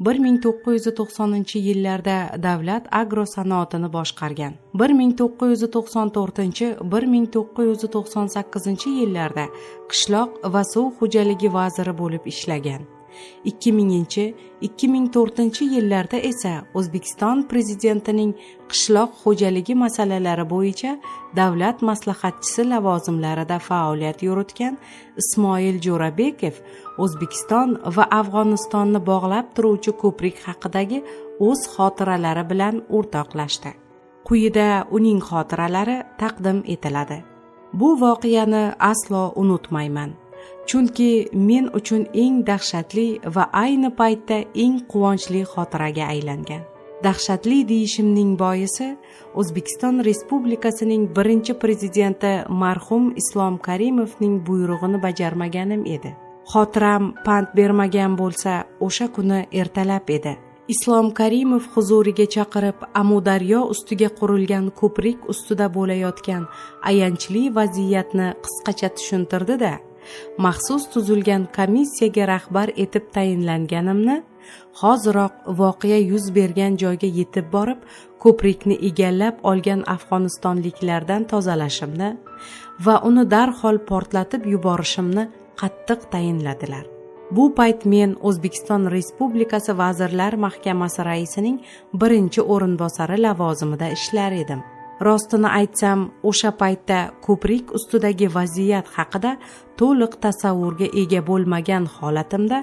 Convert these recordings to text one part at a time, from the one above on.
1990-yillarda davlat agrosanoatini boshqargan. 1994-1998-yillarda qishloq va suv xo'jaligi vaziri bo'lib ishlagan. 2000-2004-yillarda esa O'zbekiston prezidentining qishloq xo'jaligi masalalari bo'yicha davlat maslahatchisi lavozimlarida faoliyat yuritgan Ismoil Jo'rabekov O'zbekiston va Afg'onistonni bog'lab turuvchi ko'prik haqidagi o'z xotiralari bilan o'rtoqlashdi. Quyida uning xotiralari taqdim etiladi. Bu voqeani aslo unutmayman. Chunki men uchun eng dahshatli va ayni paytda eng quvonchli xotiraga aylangan. Dahshatli deyishimning boisi O'zbekiston Respublikasining birinchi prezidenti marhum Islom Karimovning buyrug'ini bajarmaganim edi. Xotiram pand bermagan bo'lsa, o'sha kuni ertalab edi. Islom Karimov huzuriga chaqirib, Amudaryo ustiga qurilgan ko'prik ustida bo'layotgan ayanchli vaziyatni qisqacha tushuntirdi-da, maxsus tuzilgan komissiyaga rahbar etib tayinlanganimni, hoziroq voqea yuz bergan joyga yetib borib, ko'prikni egallab olgan afg'onistonliklardan tozalashimni va uni darhol portlatib yuborishimni qattiq tayinladilar. Bu payt men O'zbekiston Respublikasi Vazirlar Mahkamasi raisining birinchi o'rinbosari lavozimida ishlar edim. Rostini aytsam, o'sha paytda ko'prik ustidagi vaziyat haqida to'liq tasavvurga ega bo'lmagan holatimda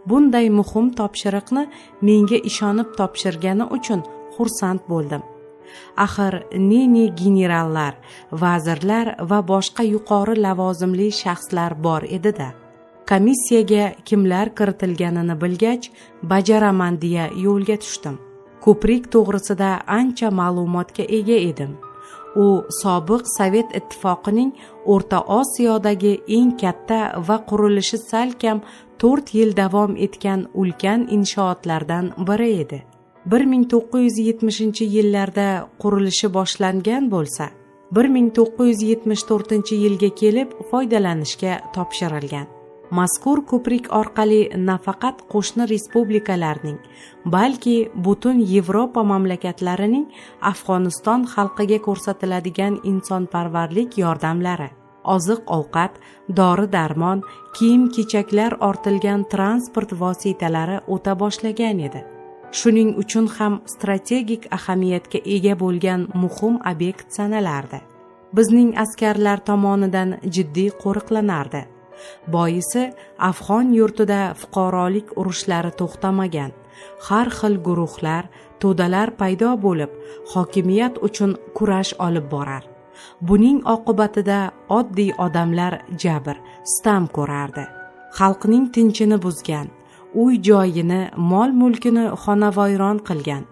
bunday muhim topshiriqni menga ishonib topshirgani uchun xursand bo'ldim. Axir ne generallar, vazirlar va boshqa yuqori lavozimli shaxslar bor edi-da. Komissiyaga kimlar kiritilganini bilgach, bajaraman deya yo'lga tushdim. Ko'prik to'g'risida ancha ma'lumotga ega edim. U sobiq Sovet ittifoqining O'rta Osiyodagi eng katta va qurilishi salkam 4 yil davom etgan ulkan inshootlardan biri edi. 1970-yillarda qurilishi boshlangan bo'lsa, 1974-yilga kelib foydalanishga topshirilgan. Mazkur ko'prik orqali nafaqat qo'shni respublikalarning, balki butun Yevropa mamlakatlarining Afg'oniston xalqiga ko'rsatiladigan insonparvarlik yordamlari, oziq-ovqat, dori-darmon, kiyim-kechaklar ortilgan transport vositalari o'ta boshlagan edi. Shuning uchun ham strategik ahamiyatga ega bo'lgan muhim obyekt sanalardi. Bizning askarlar tomonidan jiddiy qo'riqlanardi. Boisi Afg'on yurtida fuqarolik urushlari to'xtamagan. Har xil guruhlar, to'dalar paydo bo'lib, hokimiyat uchun kurash olib borar. Buning oqibatida oddiy odamlar jabr, sitam ko'rardi. Xalqning tinchini buzgan, uy-joyini, mol-mulkini xonavayron qilgan,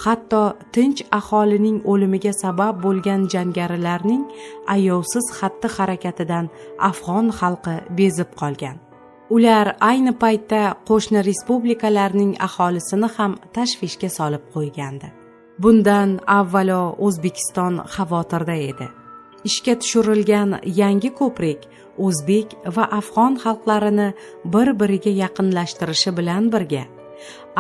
hatto tinch aholining o'limiga sabab bo'lgan jangarilarning ayovsiz xatti-harakatidan Afg'on xalqi bezib qolgan. Ular ayni paytda qo'shni respublikalarning aholisini ham tashvishga solib qo'ygandi. Bundan avvalo O'zbekiston xavotirda edi. Ishga tushirilgan yangi ko'prik o'zbek va afg'on xalqlarini bir-biriga yaqinlashtirishi bilan birga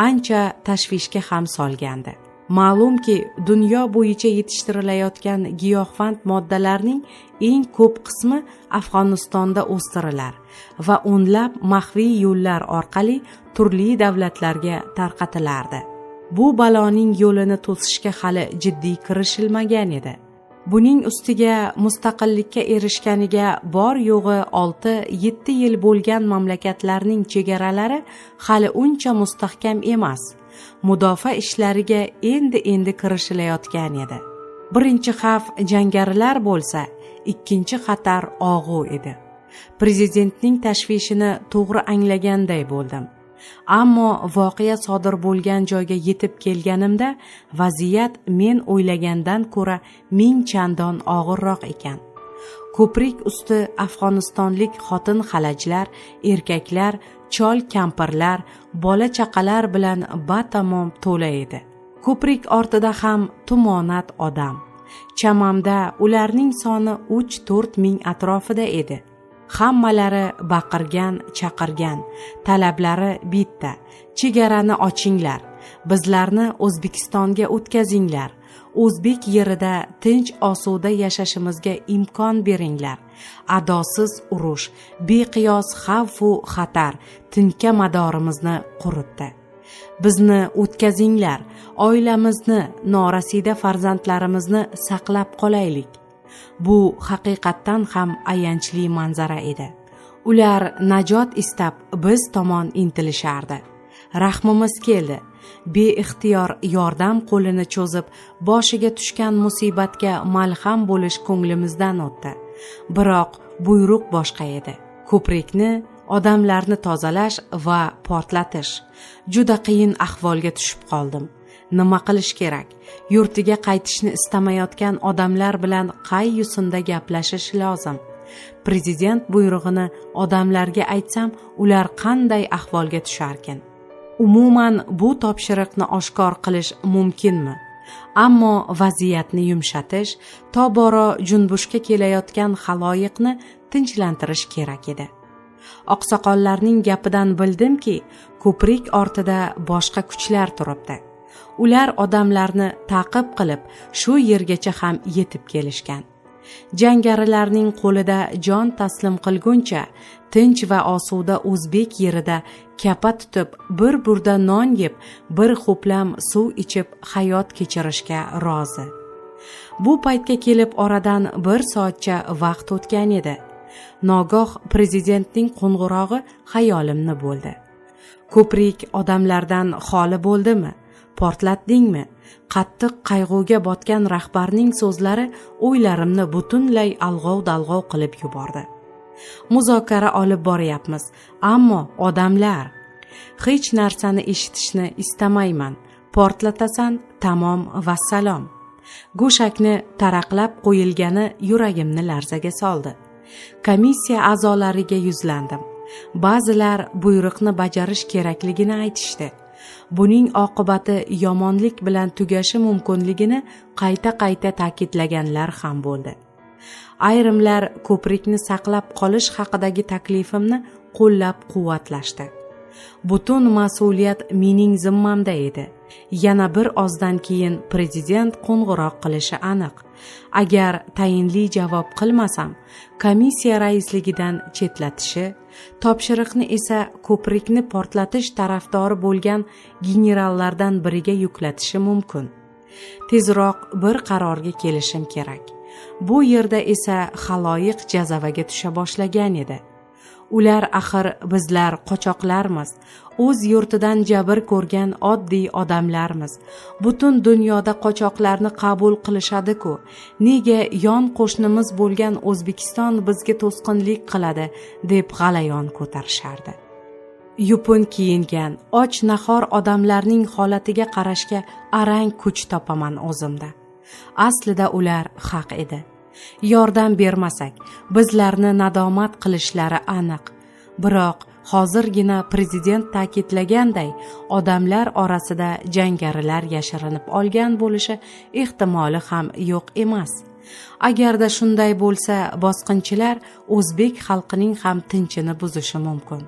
ancha tashvishga ham solgandi. Ma'lumki, dunyo bo'yicha yetishtirilayotgan giyohvand moddalarning eng ko'p qismi Afg'onistonda o'stirilar va o'nlab maxfiy yo'llar orqali turli davlatlarga tarqatilardi. Bu baloning yo'lini to'sishga hali jiddiy kirishilmagan edi. Buning ustiga mustaqillikka erishganiga bor yo'g'i 6-7 yil bo'lgan mamlakatlarning chegaralari hali uncha mustahkam emas. Mudofaa ishlariga endi kirishilayotgan edi. Birinchi xavf jangarilar bo'lsa, ikkinchi xatar og'u edi. Prezidentning tashvishini to'g'ri anglaganday bo'ldim. Ammo voqea sodir bo'lgan joyga yetib kelganimda vaziyat men o'ylagandan ko'ra 1000 chandon og'irroq ekan. Ko'prik usti afg'onistonlik xotin xalajlar, erkaklar, chol kampirlar, bola chaqalar bilan batamom to'la edi. Ko'prik ortida ham tumonat odam. Chamamda ularning soni 3-4 ming atrofida edi. Hammalari baqirgan, chaqirgan, talablari bitta: chegarani ochinglar, bizlarni O'zbekistonga o'tkazinglar, o'zbek yerida tinch osuda yashashimizga imkon beringlar, adosiz urush, beqiyos xavfu xatar tinka madorimizni quritdi. Bizni o'tkazinglar, oilamizni, norasida farzandlarimizni saqlab qolaylik. Bu haqiqatdan ham ayanchli manzara edi. Ular najot istab biz tomon intilishardi. Rahmimiz keldi. Beixtiyor yordam qo'lini cho'zib, boshiga tushgan musibatga malham bo'lish ko'nglimizdan o'tdi. Biroq buyruq boshqa edi. Ko'prikni, odamlarni tozalash va portlatish. Juda qiyin ahvolga tushib qoldim. Nima qilish kerak? Yurtiga qaytishni istamayotgan odamlar bilan qay yo'sinda gaplashish lozim? Prezident buyrug'ini odamlarga aytsam, ular qanday ahvolga tusharkin? Umuman bu topshiriqni oshkor qilish mumkinmi? Ammo vaziyatni yumshatish, tobora junbushga kelayotgan xaloyiqni tinchlantirish kerak edi. Oqsoqollarning gapidan bildimki, ko'prik ortida boshqa kuchlar turibdi. Ular odamlarni ta'qib qilib, shu yergacha ham yetib kelishgan. Jangarilarning qo'lida jon taslim qilguncha, tinch va osuda o'zbek yerida kapa tutib, bir burda non yeb, bir xo'plam suv ichib hayot kechirishga rozi. Bu paytga kelib oradan bir soatcha vaqt o'tgan edi. Nogoh prezidentning qo'ng'irog'i xayolimni bo'ldi. Ko'prik odamlardan xoli bo'ldimi? Portlatdingmi? Qattiq qayg'uga botgan rahbarning so'zlari o'ylarimni butunlay alg'ov-dalg'ov qilib yubordi. Muzokara olib boryapmiz, ammo odamlar, hech narsani eshitishni istamayman. Portlatasan, tamom vassalom. Go'shakni taraqlab qo'yilgani yuragimni larzaga soldi. Komissiya a'zolariga yuzlandim. Ba'zilar buyruqni bajarish kerakligini aytishdi. Buning oqibati yomonlik bilan tugashi mumkinligini qayta-qayta ta'kidlaganlar ham bo'ldi. Ayrimlar ko'prikni saqlab qolish haqidagi taklifimni qo'llab-quvvatlashdi. Butun mas'uliyat mening zimmamda edi. Yana bir ozdan keyin prezident qo'ng'iroq qilishi aniq. Agar tayinli javob qilmasam, komissiya raisligidan chetlatishi, topshiriqni esa ko'prikni portlatish tarafdori bo'lgan generallardan biriga yuklatishi mumkin. Tezroq bir qarorga kelishim kerak. Bu yerda esa xaloyiq jazavaga tusha boshlagan edi. Ular axir bizlar qochoqlarmiz, o'z yurtidan jabr ko'rgan oddiy odamlarmiz. Butun dunyoda qochoqlarni qabul qilishadi-ku. Nega yon qo'shnimiz bo'lgan O'zbekiston bizga to'sqinlik qiladi deb g'alayon ko'tarishardi. Yupun kiyingan, och nahor odamlarning holatiga qarashga arang kuch topaman o'zimda. Aslida ular haq edi. Yordam bermasak, bizlarni nadomat qilishlari aniq. Biroq hozirgina prezident ta'kidlaganday, odamlar orasida jangarilar yashirinib olgan bo'lishi ehtimoli ham yo'q emas. Agarda shunday bo'lsa, bosqinchilar o'zbek xalqining ham tinchini buzishi mumkin.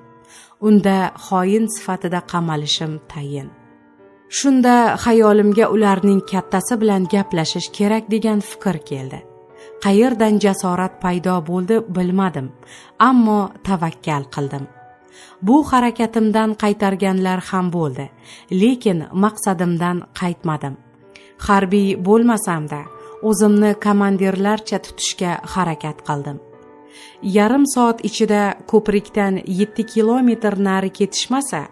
Unda xoin sifatida qamalishim tayin. Shunda xayolimga ularning kattasi bilan gaplashish kerak degan fikr keldi. Qayerdan jasorat paydo bo'ldi bilmadim, ammo tavakkal qildim. Bu harakatimdan qaytarganlar ham bo'ldi, lekin maqsadimdan qaytmadim. Harbiy bo'lmasam-da, o'zimni komandirlarcha tutishga harakat qildim. Yarim soat ichida ko'prikdan 7 kilometr nari ketishmasa,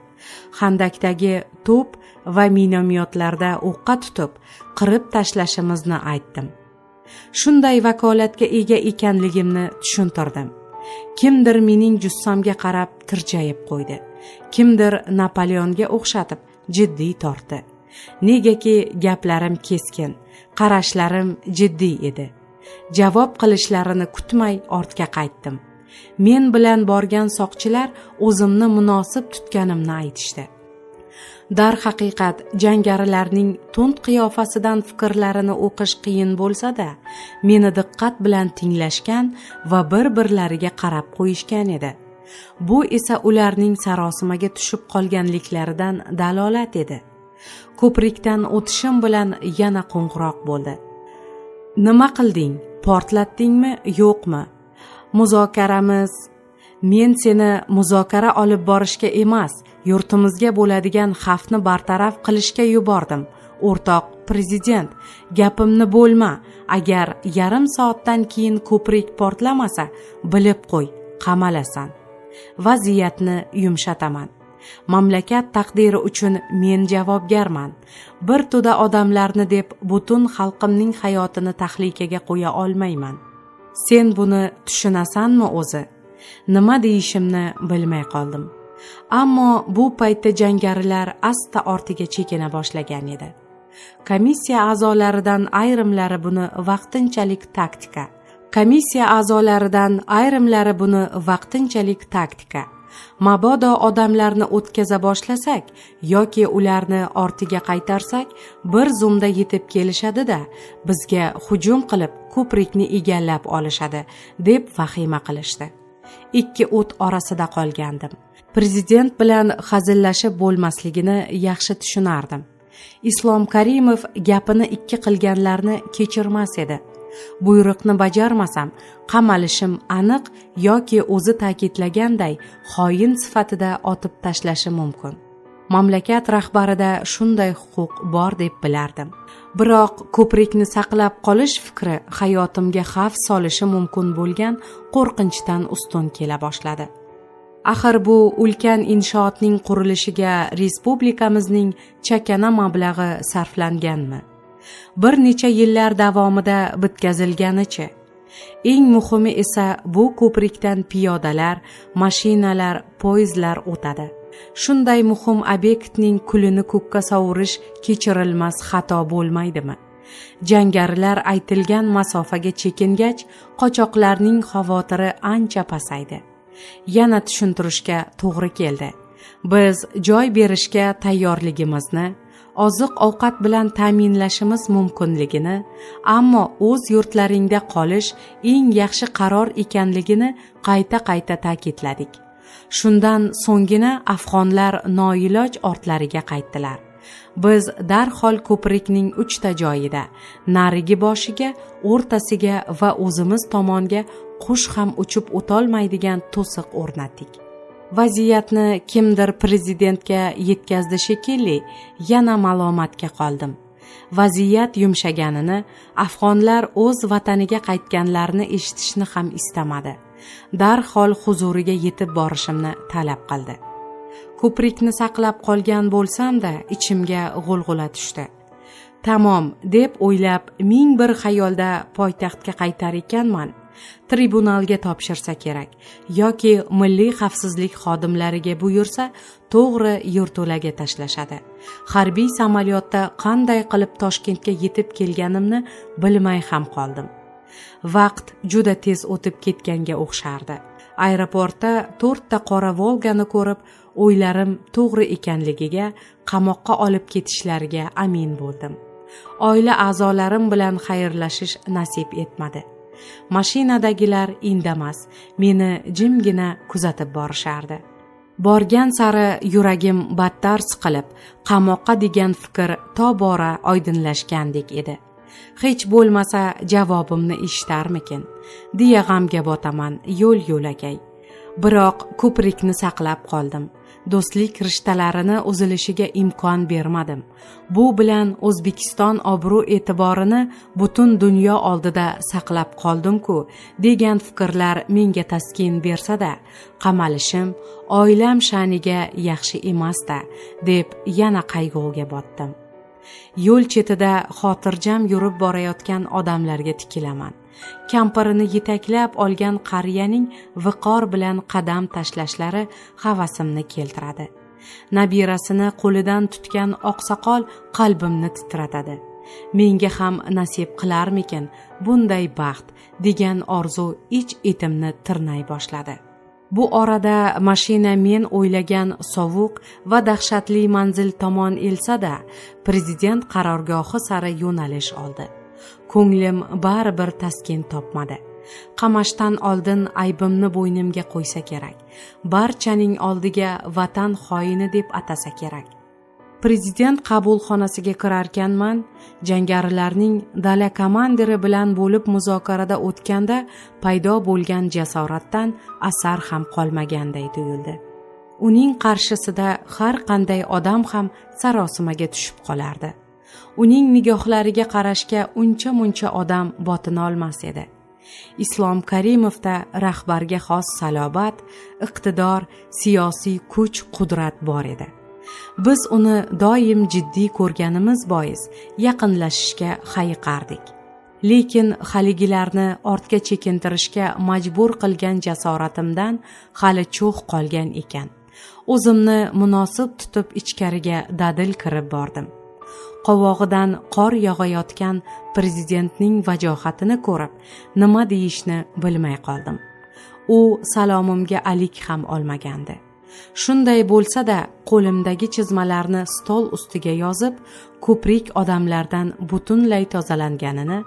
Xandakdagi to'p va minomyotlarda o'qqa tutib, qirib tashlashimizni aytdim. Shunday vakolatga ega ekanligimni tushuntirdim. Kimdir mening jussamga qarab tirjayib qo'ydi. Kimdir Napoleonga o'xshatib jiddiy tortdi. Negaki gaplarim keskin, qarashlarim jiddiy edi. Javob qilishlarini kutmay ortga qaytdim. Men bilan borgan soqchilar o'zimni munosib tutganimni aytishdi. Darhaqiqat jangarilarning tund qiyofasidan fikrlarini o'qish qiyin bo'lsa-da, meni diqqat bilan tinglashgan va bir-birlariga qarab qo'yishgan edi. Bu esa ularning sarosimaga tushib qolganliklaridan dalolat edi. Ko'prikdan o'tishim bilan yana qo'ng'iroq bo'ldi. Nima qilding? Portlatdingmi, yo'qmi? Muzokaramiz. Men seni muzokara olib borishga emas, yurtimizga bo'ladigan xavfni bartaraf qilishga yubordim. O'rtoq prezident, gapimni bo'lma. Agar yarim soatdan keyin ko'prik portlamasa, bilib qo'y, qamalasan. Vaziyatni yumshataman. Mamlakat taqdiri uchun men javobgarman. Bir to'da odamlarni deb butun xalqimning hayotini tahlikaga qo'ya olmayman. Sen buni tushunasanmi o'zi? Nima deyishimni bilmay qoldim. Ammo bu paytda jangarilar asta ortiga chekina boshlagan edi. Komissiya a'zolaridan ayrimlari buni vaqtinchalik taktika. Mabodo odamlarni o'tkaza boshlasak yoki ularni ortiga qaytarsak, bir zumda yetib kelishadi-da, bizga hujum qilib ko'prikni egallab olishadi, deb vahima qilishdi. Ikki o't orasida qolgandim. Prezident bilan hazillashib bo'lmasligini yaxshi tushunardim. Islom Karimov gapini ikki qilganlarni kechirmas edi. Buyruqni bajarmasam, qamalishim aniq yoki o'zi ta'kidlaganday xoin sifatida otib tashlashi mumkin. Mamlakat rahbarida shunday huquq bor deb bilardim. Biroq ko'prikni saqlab qolish fikri hayotimga xavf solishi mumkin bo'lgan qo'rqinchdan ustun kela boshladi. Axir bu ulkan inshootning qurilishiga respublikamizning chakana mablag'i sarflanganmi? Bir necha yillar davomida bitkazilganicha. Eng muhimi esa bu ko'prikdan piyodalar, mashinalar, poyezdlar o'tadi. Shunday muhim obyektning kulini ko'kka sovurish kechirilmas xato bo'lmaydimi? Jangarilar aytilgan masofaga chekingach, qochoqlarning xavotiri ancha pasaydi. Yana tushuntirishga to'g'ri keldi. Biz joy berishga tayyorligimizni, oziq-ovqat bilan ta'minlashimiz mumkinligini, ammo o'z yurtlaringda qolish eng yaxshi qaror ekanligini qayta-qayta ta'kidladik. Shundan so'nggina afg'onlar noiloj ortlariga qaytdilar. Biz darhol ko'prikning 3 ta joyida, narigi boshiga, o'rtasiga va o'zimiz tomonga qush ham uchib o'tolmaydigan to'siq o'rnatdik. Vaziyatni kimdir prezidentga yetkazdi shekilli, yana malomatga qoldim. Vaziyat yumshaganini, afg'onlar o'z vataniga qaytganlarini eshitishni ham istamadi. Darhol huzuriga yetib borishimni talab qildi. Ko'prikni saqlab qolgan bo'lsam-da, ichimga g'ulg'ula tushdi. Tamom, deb o'ylab, ming bir xayolda poytaxtga qaytar ekanman. Tribunalga topshirsa kerak yoki milliy xavfsizlik xodimlariga buyursa, to'g'ri yerto'laga tashlashadi. Harbiy samolyotda qanday qilib Toshkentga yetib kelganimni bilmay ham qoldim. Vaqt juda tez o'tib ketganga o'xshardi. Aeroportda 4 ta qora Volgani ko'rib, o'ylarim to'g'ri ekanligiga, qamoqqa olib ketishlariga amin bo'ldim. Oila a'zolarim bilan xayrlashish nasib etmadi. Mashinadagilar indamas, meni jimgina kuzatib borishardi. Borgan sari yuragim battar siqilib, qamoqqa degan fikr tobora oydinlashgandek edi. Hech bo'lmasa javobimni eshitarmikin, deya g'amga botaman yo'l-yo'lakay. Biroq ko'prikni saqlab qoldim. Do'stlik rishtalarini uzilishiga imkon bermadim. Bu bilan O'zbekiston obro'-e'tiborini butun dunyo oldida saqlab qoldim-ku, degan fikrlar menga taskin bersa-da, qamalishim oilam sha'niga yaxshi emas-da, deb yana qayg'uga botdim. Yo'l chetida xotirjam yurib borayotgan odamlarga tikilaman. Kampirini yetaklab olgan qariyaning viqor bilan qadam tashlashlari havasimni keltiradi. Nabirasini qo'lidan tutgan oqsoqol qalbimni titratadi. Menga ham nasib qilarmikin bunday baxt, degan orzu ich-etimni tirnay boshladi. Bu orada mashina men o'ylagan sovuq va dahshatli manzil tomon elsa-da, prezident qarorgohi sari yo'nalish oldi. Ko'nglim baribir taskin topmadi. Qamashdan oldin aybimni bo'ynimga qo'ysa kerak. Barchaning oldiga vatan xoini deb atasa kerak. Prezident qabulxonasiga kirarkanman, jangarilarning dala komandiri bilan bo'lib muzokarada o'tganda paydo bo'lgan jasoratdan asar ham qolmaganday tuyuldi. Uning qarshisida har qanday odam ham sarosimaga tushib qolardi. Uning nigohlariga qarashga uncha-muncha odam botinolmas edi. Islom Karimovda rahbarga xos salobat, iqtidor, siyosiy kuch, qudrat bor edi. Biz uni doim jiddiy ko'rganimiz bois yaqinlashishga hayiqardik. Lekin haligilarni ortga chekintirishga majbur qilgan jasoratimdan hali cho'g' qolgan ekan. O'zimni munosib tutib ichkariga dadil kirib bordim. Qovog'idan qor yog'ayotgan prezidentning vajohatini ko'rib, nima deyishni bilmay qoldim. U salomimga alik ham olmagandi. Shunday bo'lsa-da, qo'limdagi chizmalarni stol ustiga yozib, ko'prik odamlardan butunlay tozalanganini,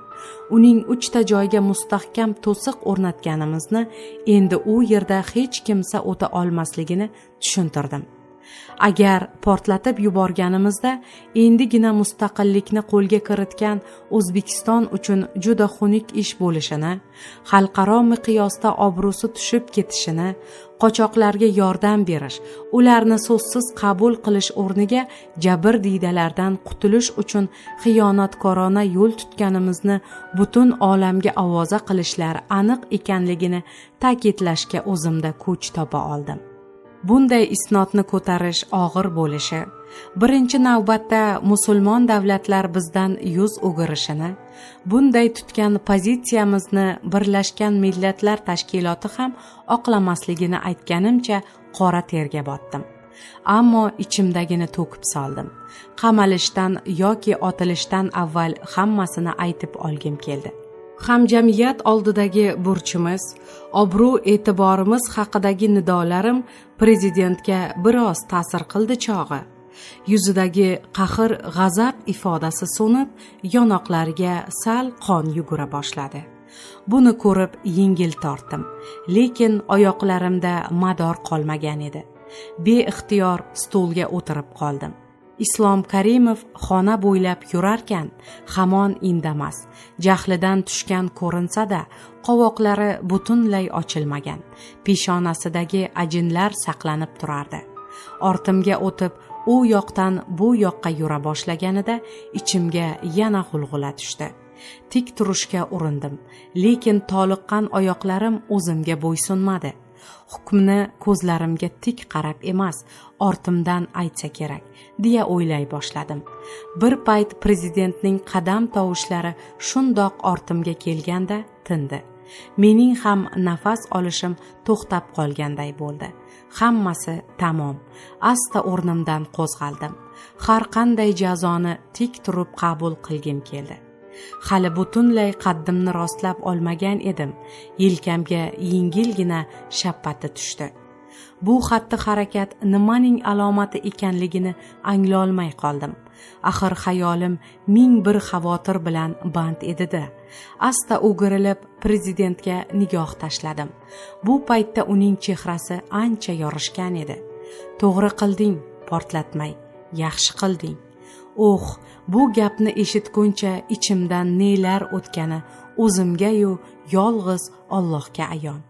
uning 3 ta joyga mustahkam to'siq o'rnatganimizni, endi u yerda hech kimsa o'ta olmasligini tushuntirdim. Agar portlatib yuborganimizda endigina mustaqillikni qo'lga kiritgan O'zbekiston uchun juda xunuk ish bo'lishini, xalqaro miqyosda obro'si tushib ketishini, qochoqlarga yordam berish, ularni so'zsiz qabul qilish o'rniga jabrdiydalardan qutulish uchun xiyonatkorona yo'l tutganimizni butun olamga ovoza qilishlari aniq ekanligini ta'kidlashga o'zimda kuch topa oldim. Bunday isnodni ko'tarish og'ir bo'lishi, birinchi navbatda musulmon davlatlar bizdan yuz o'girishini, bunday tutgan pozitsiyamizni Birlashgan Millatlar Tashkiloti ham oqlamasligini aytganimcha qora terga botdim. Ammo ichimdagini to'kib soldim. Qamalishdan yoki otilishdan avval hammasini aytib olgim keldi. Hamjamiyat oldidagi burchimiz, obro' e'tiborimiz haqidagi nidolarim prezidentga biroz ta'sir qildi chog'i. Yuzidagi qahr, g'azab ifodasi so'nib, yonoqlariga sal qon yugura boshladi. Buni ko'rib yengil tortdim, lekin oyoqlarimda mador qolmagan edi. Beixtiyor stulga o'tirib qoldim. Islom Karimov xona bo'ylab yurarkan, hamon indamas. Jahlidan tushgan ko'rinsa-da, qovoqlari butunlay ochilmagan. Peshonasidagi ajinlar saqlanib turardi. Ortimga o'tib, u yoqdan bu yoqqa yura boshlaganida ichimga yana g'ulg'ula tushdi. Tik turishga urindim, lekin toliqqan oyoqlarim o'zimga bo'ysunmadi. Hukmni ko'zlarimga tik qarab emas, ortimdan aytsa kerak, deya o'ylay boshladim. Bir payt prezidentning qadam tovushlari shundoq ortimga kelganda tindi. Mening ham nafas olishim to'xtab qolganday bo'ldi. Hammasi tamom. Asta o'rnimdan qo'zg'aldim. Har qanday jazoni tik turib qabul qilgim keldi. Hali butunlay qaddimni rostlab olmagan edim. Yelkamga yengilgina shappati tushdi. Bu xatti harakat nimaning alomati ekanligini anglolmay qoldim. Axir xayolim ming bir xavotir bilan band edi-da. Asta o'girilib prezidentga nigoh tashladim. Bu paytda uning chehrasi ancha yorishgan edi. To'g'ri qilding, portlatmay, yaxshi qilding. Bu gapni eshitguncha ichimdan nelar o'tgani o'zimga-yu yolg'iz Allohga ayon.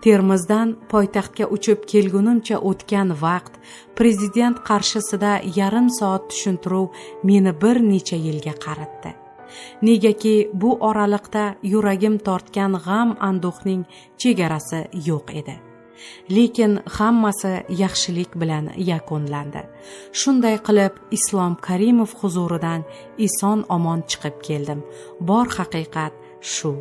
Termizdan poytaxtga uchib kelgunimcha o'tgan vaqt, prezident qarshisida yarim soat tushuntiruv meni bir necha yilga qaratdi. Negaki bu oraliqda yuragim tortgan g'am anduhning chegarasi yo'q edi. Lekin hammasi yaxshilik bilan yakunlandi. Shunday qilib Islom Karimov huzuridan eson omon chiqib keldim. Bor haqiqat shu.